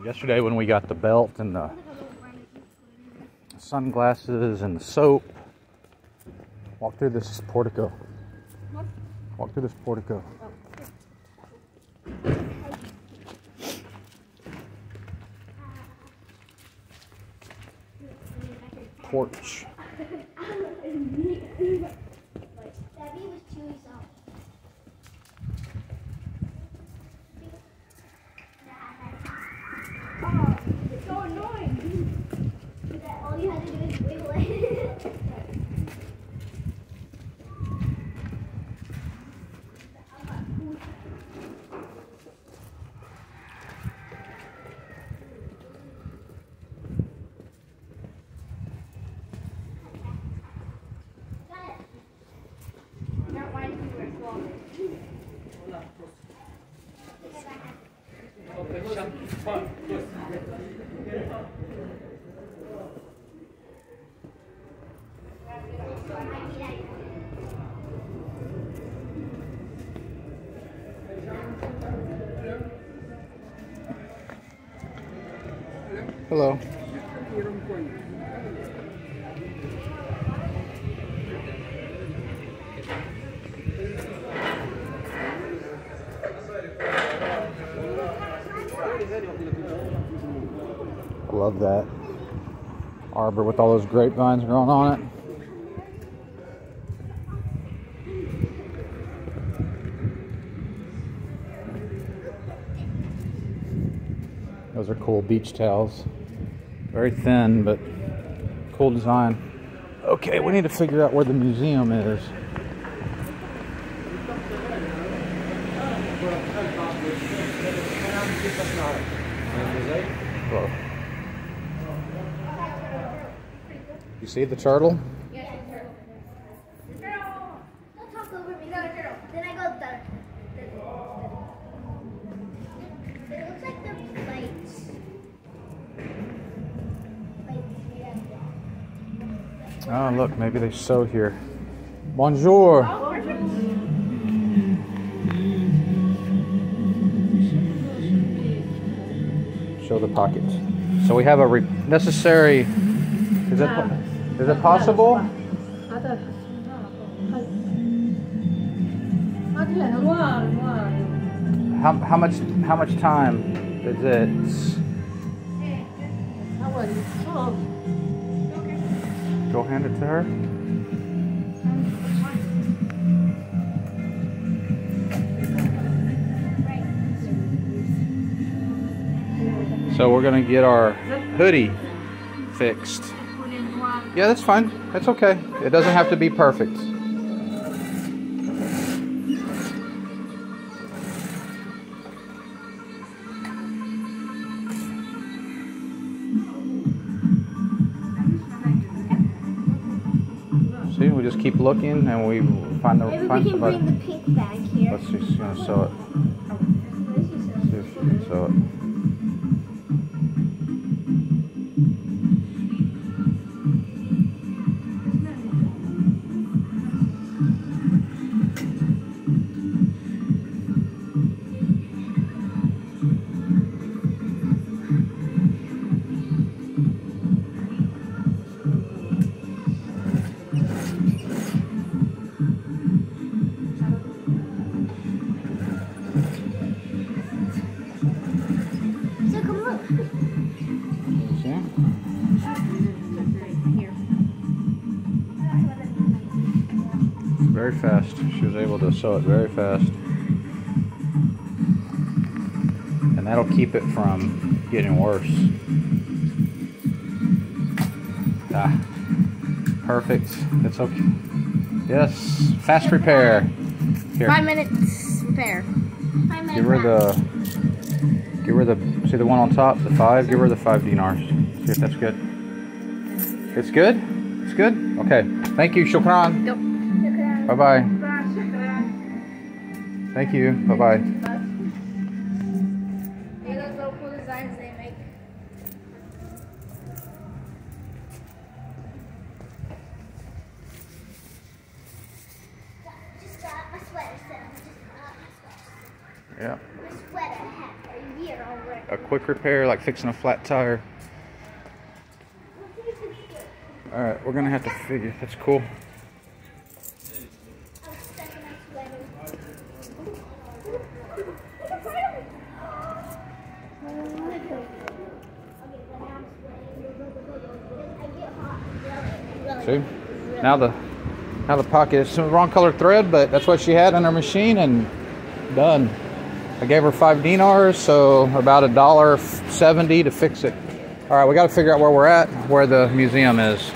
Yesterday when we got the belt and the sunglasses and the soap, walk through this portico. Walk through this portico. Porch. It's so annoying. All you had to do is wiggle it. Hello. I love that arbor with all those grapevines growing on it. Those are cool beach towels. Very thin, but cool design. Okay, we need to figure out where the museum is. Whoa. You see the turtle? Yes, the turtle. The turtle! Don't talk over me. No, the turtle. Then I go the it looks like the plates. Oh, look, maybe they sew here. Bonjour. Oh, perfect. Show the pockets. So we have a necessary. Is it possible? How much time is it? Go hand it to her. So we're gonna get our hoodie fixed. Yeah, that's fine. That's okay. It doesn't have to be perfect. See, we just keep looking and we find the. Maybe we can bring the pink bag here. Let's see if she's gonna sew it. See if she can sew it. So come look. See? Very fast. She was able to sew it very fast. And that'll keep it from getting worse. Ah, perfect. It's okay. Yes, fast repair. Here. 5 minutes repair. 5 minutes. Give her the, see the one on top, the 5, give her the 5 dinars. See if that's good. It's good? It's good? Okay. Thank you, shukran. Yep. Bye-bye. Thank you. Bye-bye. Hey, those little cool designs they make. Just got my sweater set. Yeah. Yeah. The sweater I had for a year already. A quick repair, like fixing a flat tire. All right, we're gonna have to figure. That's cool. I'm stuck in my sweater. See? Now the pocket is some wrong color thread, but that's what she had in her machine, and done. I gave her 5 dinars, so about $1.70 to fix it. All right, we got to figure out where we're at, where the museum is.